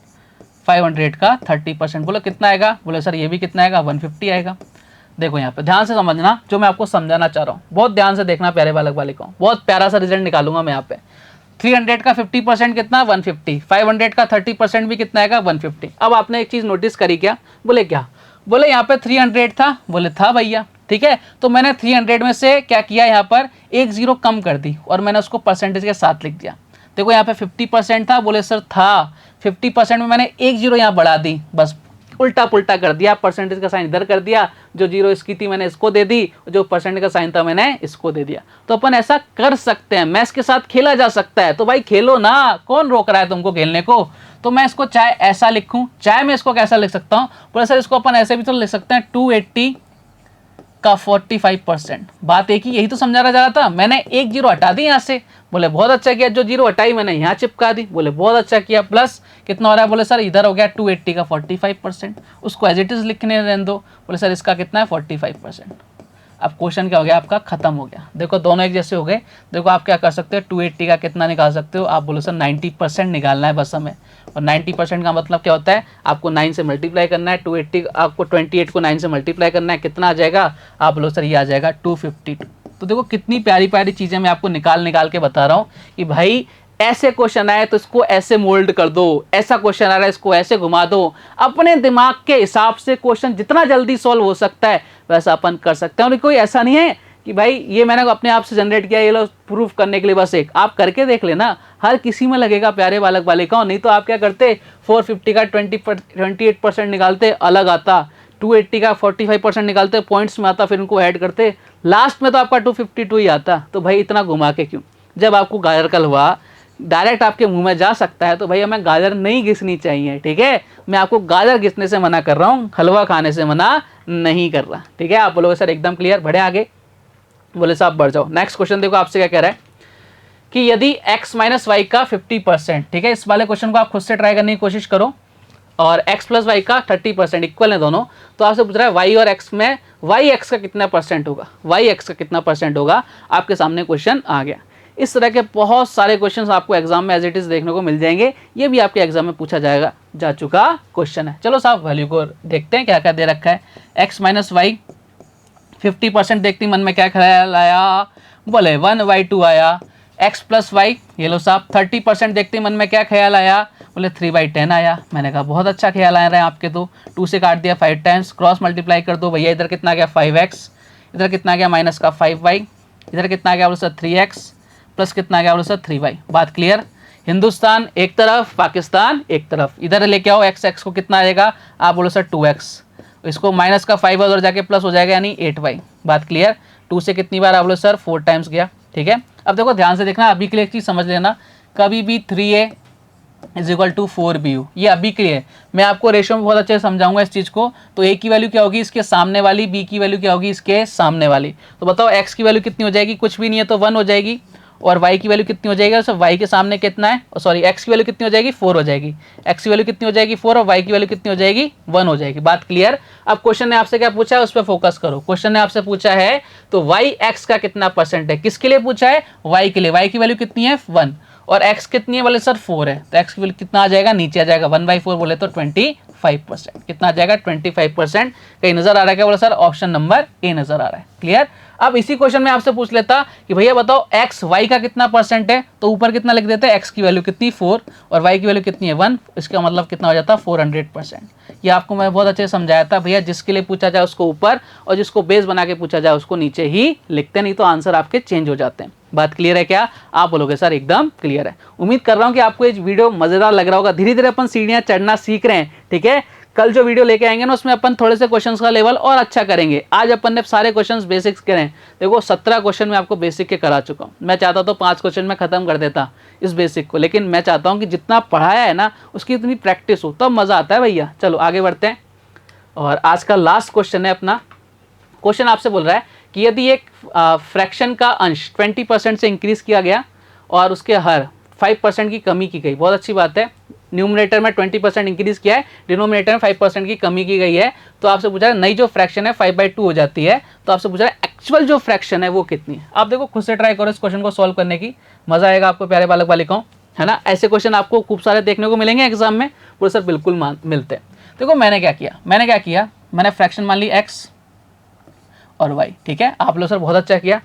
500 का 30%, बोलो कितना आएगा, बोले सर ये भी कितना आएगा 150 आएगा। देखो यहाँ पे ध्यान से समझना, जो मैं आपको समझाना चाह रहा हूँ बहुत ध्यान से देखना प्यारे बालक बालिकाओं, बहुत प्यारा सा रिजल्ट निकालूंगा मैं यहाँ पे। 300 का 50% कितना 150, 500 का 30% भी कितना आएगा 150। अब आपने एक चीज़ नोटिस करी क्या, बोले क्या, बोले यहाँ पे 300 था, बोले था भैया, ठीक है, तो मैंने 300 में से क्या किया, यहाँ पर एक जीरो कम कर दी और मैंने उसको परसेंटेज के साथ लिख दिया। देखो यहाँ पे 50% था, बोले सर था, 50% में मैंने एक जीरो यहाँ बढ़ा दी, बस उल्टा पुल्टा कर दिया, परसेंटेज का साइन इधर कर दिया, जो जीरो इसकी थी मैंने इसको दे दी, जो परसेंटेज का साइन था मैंने इसको दे दिया। तो अपन ऐसा कर सकते हैं, मैथ्स के साथ खेला जा सकता है, तो भाई खेलो ना, कौन रोक रहा है तुमको खेलने को। तो मैं इसको चाहे ऐसा लिखूं, चाहे मैं इसको कैसा लिख सकता हूँ, बोले सर इसको अपन ऐसे भी तो लिख सकते हैं 280 का 45%। बात एक ही, यही तो समझाना जा रहा था, मैंने एक जीरो हटा दी यहाँ से, बोले बहुत अच्छा किया, जो जीरो हटाई मैंने यहाँ चिपका दी, बोले बहुत अच्छा किया, प्लस कितना हो रहा है, बोले सर इधर हो गया 280 का 45%, उसको एज इट इज लिखने रहने दो, बोले सर इसका कितना है 45%। अब क्वेश्चन क्या हो गया आपका, खत्म हो गया। देखो दोनों एक जैसे हो गए। देखो आप क्या कर सकते हो, 280 का कितना निकाल सकते हो, आप बोलो सर 90% निकालना है बस हमें, और 90% का मतलब क्या होता है, आपको 9 से मल्टीप्लाई करना है, 280 आपको 28 को 9 से मल्टीप्लाई करना है, कितना आ जाएगा, आप बोलो सर ये आ जाएगा 252। तो देखो कितनी प्यारी प्यारी चीज़ें मैं आपको निकाल के बता रहा हूँ कि भाई ऐसे क्वेश्चन आए तो इसको ऐसे मोल्ड कर दो, ऐसा क्वेश्चन आ रहा है इसको ऐसे घुमा दो, अपने दिमाग के हिसाब से क्वेश्चन जितना जल्दी सॉल्व हो सकता है वैसा अपन कर सकते हैं। और कोई ऐसा नहीं है कि भाई ये मैंने अपने आप से जनरेट किया, ये लो प्रूफ करने के लिए, बस एक आप करके देख लेना, हर किसी में लगेगा प्यारे बालक बालिकाओं। नहीं तो आप क्या करते, 450 का 28% निकालते अलग आता, 280 का 45% निकालते पॉइंट्स में आता, फिर उनको ऐड करते, लास्ट में तो आपका 252 ही आता। तो भाई इतना घुमा के क्यों, जब आपको गाजर का हलवा डायरेक्ट आपके मुंह में जा सकता है तो भाई हमें गाजर नहीं घिसनी चाहिए, ठीक है। मैं आपको गाजर घिसने से मना कर रहा हूँ, हलवा खाने से मना नहीं कर रहा, ठीक है। आप बोलोगे सर एकदम क्लियर, बढ़े आगे, बोले साहब बढ़ जाओ। नेक्स्ट क्वेश्चन देखो आपसे क्या कह रहा है कि यदि x - y का 50%, ठीक है, इस वाले क्वेश्चन को आप खुद से ट्राई करने की कोशिश करो, और x प्लस वाई का 30% इक्वल है दोनों, तो आपसे पूछ रहा है y और x में y x का कितना परसेंट होगा, y x का कितना परसेंट होगा, आपके सामने क्वेश्चन आ गया। इस तरह के बहुत सारे क्वेश्चंस आपको एग्जाम में एज इट इज़ देखने को मिल जाएंगे, ये भी आपके एग्जाम में पूछा जा चुका क्वेश्चन है। चलो साहब वैल्यू को देखते हैं क्या क्या दे रखा है। x माइनस वाई 50% देखते ही मन में क्या ख्याल आया, बोले 1/2 आया। x प्लस वाई, ये लो साहब 30% देखते ही मन में क्या ख्याल आया, बोले 3/10 आया। मैंने कहा बहुत अच्छा ख्याल आ रहा है आपके, तो 2 से काट दिया 5 टाइम्स, क्रॉस मल्टीप्लाई कर दो भैया, इधर कितना आ गया 5x, इधर कितना आ गया माइनस का 5y, इधर कितना आ गया बोले सर 3x, प्लस कितना आ गया बोले सर 3y। बात क्लियर। हिंदुस्तान एक तरफ, पाकिस्तान एक तरफ, इधर लेके आओ x को कितना आएगा, आप बोलो सर 2x, इसको माइनस का 5 उधर जाके प्लस हो जाएगा यानी 8y। बात क्लियर। 2 से कितनी बार आप बोलो सर 4 टाइम्स गया, ठीक है। अब देखो ध्यान से देखना, अभी के लिए एक चीज़ समझ लेना, कभी भी 3a is equal to 4bu, ये अभी के लिए, मैं आपको रेशियो में बहुत अच्छे से समझाऊंगा इस चीज़ को। तो a की वैल्यू क्या होगी इसके सामने वाली, b की वैल्यू क्या होगी इसके सामने वाली। तो बताओ x की वैल्यू कितनी हो जाएगी, कुछ भी नहीं है तो 1 हो जाएगी, और y की वैल्यू कितनी हो जाएगी, सर y के सामने कितना है, सॉरी x की वैल्यू कितनी हो जाएगी 4 हो जाएगी, x की वैल्यू कितनी हो जाएगी 4 और y की वैल्यू कितनी हो जाएगी 1 हो जाएगी। बात क्लियर। अब क्वेश्चन ने आपसे क्या पूछा है उस पर फोकस करो। क्वेश्चन ने आपसे पूछा है तो y x का कितना परसेंट है, किसके लिए पूछा है, y के लिए। y की वैल्यू कितनी है 1 और x कितनी है बोले सर 4 है, तो x की वैल्यू कितना आ जाएगा, नीचे आ जाएगा 1/4 बोले तो 25%, कितना आ जाएगा 25%। कहीं नजर आ रहा है क्या बोले सर, ऑप्शन नंबर ए नजर आ रहा है। क्लियर। अब इसी क्वेश्चन में आपसे पूछ लेता कि भैया बताओ x y का कितना परसेंट है, तो ऊपर कितना लिख देते हैं, x की वैल्यू कितनी 4 और y की वैल्यू कितनी है 1, इसका मतलब कितना हो जाता है 400%। ये आपको मैं बहुत अच्छे से समझाया था भैया, जिसके लिए पूछा जाए उसको ऊपर और जिसको बेस बना के पूछा जाए उसको नीचे ही लिखते, नहीं तो आंसर आपके चेंज हो जाते हैं। बात क्लियर है क्या, आप बोलोगे सर एकदम क्लियर है। उम्मीद कर रहा हूँ कि आपको ये वीडियो मजेदार लग रहा होगा। धीरे धीरे अपन सीढ़ियाँ चढ़ना सीख रहे हैं, ठीक है। कल जो वीडियो लेके आएंगे ना उसमें अपन थोड़े से क्वेश्चंस का लेवल और अच्छा करेंगे। आज अपन ने सारे क्वेश्चंस बेसिक्स के हैं, देखो 17 क्वेश्चन मैं आपको बेसिक के करा चुका हूँ। मैं चाहता तो 5 क्वेश्चन में खत्म कर देता इस बेसिक को, लेकिन मैं चाहता हूँ कि जितना पढ़ाया है ना उसकी इतनी प्रैक्टिस हो तब मज़ा आता है भैया। चलो आगे बढ़ते हैं, और आज का लास्ट क्वेश्चन है अपना। क्वेश्चन आपसे बोल रहा है कि यदि एक फ्रैक्शन का अंश 20% से इंक्रीज किया गया और उसके हर 5% की कमी की गई, बहुत अच्छी बात है। न्यूमरेटर में 20% इंक्रीज किया है, डिनोमिनेटर में 5% की कमी की गई है, तो आपसे पूछा है नई जो फ्रैक्शन है 5/2 हो जाती है, तो आपसे पूछा है एक्चुअल जो फ्रैक्शन है वो कितनी है। आप देखो खुद से ट्राई करो इस क्वेश्चन को सॉल्व करने की, मजा आएगा आपको प्यारे बालक बालिकाओं, है ना। ऐसे क्वेश्चन आपको खूब सारे देखने को मिलेंगे एग्जाम में, बोले सर बिल्कुल मिलते हैं। देखो मैंने क्या किया, मैंने फ्रैक्शन मान ली x और y, ठीक है। आप लोग सर बहुत अच्छा किया।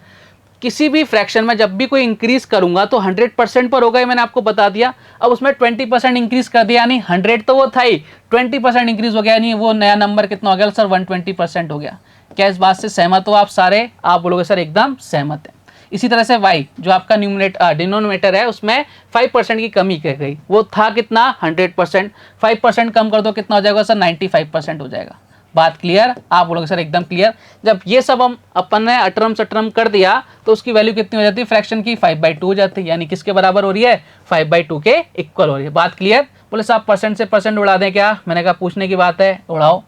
किसी भी फ्रैक्शन में जब भी कोई इंक्रीज करूंगा तो 100% पर होगा, ये मैंने आपको बता दिया। अब उसमें 20% इंक्रीज कर दिया, यानी 100 तो वो था ही, 20% इंक्रीज हो गया, यानी वो नया नंबर कितना हो गया सर 120% हो गया। क्या इस बात से सहमत हो आप सारे, आप बोलोगे सर एकदम सहमत है। इसी तरह से y जो आपका डिनोमिनेटर है उसमें 5% की कमी की गई, वो था कितना 100%, 5% कम कर दो कितना हो जाएगा सर 95% हो जाएगा। बात क्लियर, आप बोलोगे सर एकदम क्लियर। जब ये सब हम अपन ने अटरम सटरम कर दिया तो उसकी वैल्यू कितनी हो जाती है फ्रैक्शन की 5/2 हो जाती है, यानी किसके बराबर हो रही है 5/2 के इक्वल हो रही है। बात क्लियर। बोले साहब परसेंट से परसेंट उड़ा दें क्या, मैंने कहा पूछने की बात है उड़ाओ।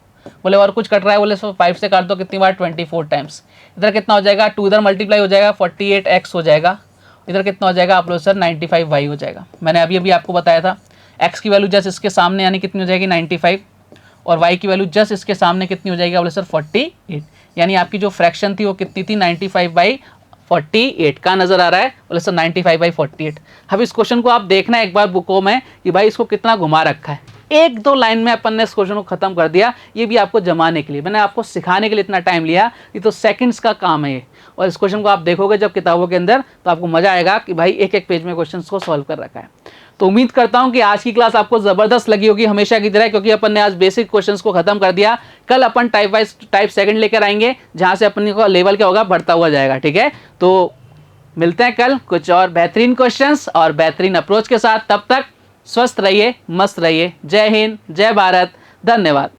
बोले और कुछ कट रहा है, बोले 5 से काट दो कितनी बार 24 टाइम्स, इधर कितना हो जाएगा 2 इधर मल्टीप्लाई हो जाएगा 48x हो जाएगा, इधर कितना हो जाएगा आप लोग सर 95y हो जाएगा। मैंने अभी आपको बताया था x की वैल्यू जस्ट इसके सामने यानी कितनी हो जाएगी 95 और y की वैल्यू जस्ट इसके सामने कितनी हो जाएगी बोले सर 48, यानी आपकी जो फ्रैक्शन थी वो कितनी थी 95/48 का नजर आ रहा है, बोले सर 95/48। अब इस क्वेश्चन को आप देखना एक बार बुकों में कि भाई इसको कितना घुमा रखा है। 1-2 लाइन में अपन ने इस क्वेश्चन को खत्म कर दिया, ये भी आपको जमाने के लिए, मैंने आपको सिखाने के लिए इतना टाइम लिया, ये तो सेकंड्स का काम है ये। और इस क्वेश्चन को आप देखोगे जब किताबों के अंदर तो आपको मजा आएगा कि भाई एक एक पेज में क्वेश्चन को सॉल्व कर रखा है। तो उम्मीद करता हूं कि आज की क्लास आपको जबरदस्त लगी होगी हमेशा की तरह, क्योंकि अपन ने आज बेसिक क्वेश्चंस को खत्म कर दिया। कल अपन टाइप सेकंड लेकर आएंगे जहां से अपन का लेवल क्या होगा बढ़ता हुआ जाएगा, ठीक है। तो मिलते हैं कल कुछ और बेहतरीन क्वेश्चंस और बेहतरीन अप्रोच के साथ। तब तक स्वस्थ रहिए, मस्त रहिए। जय हिंद, जय भारत, धन्यवाद।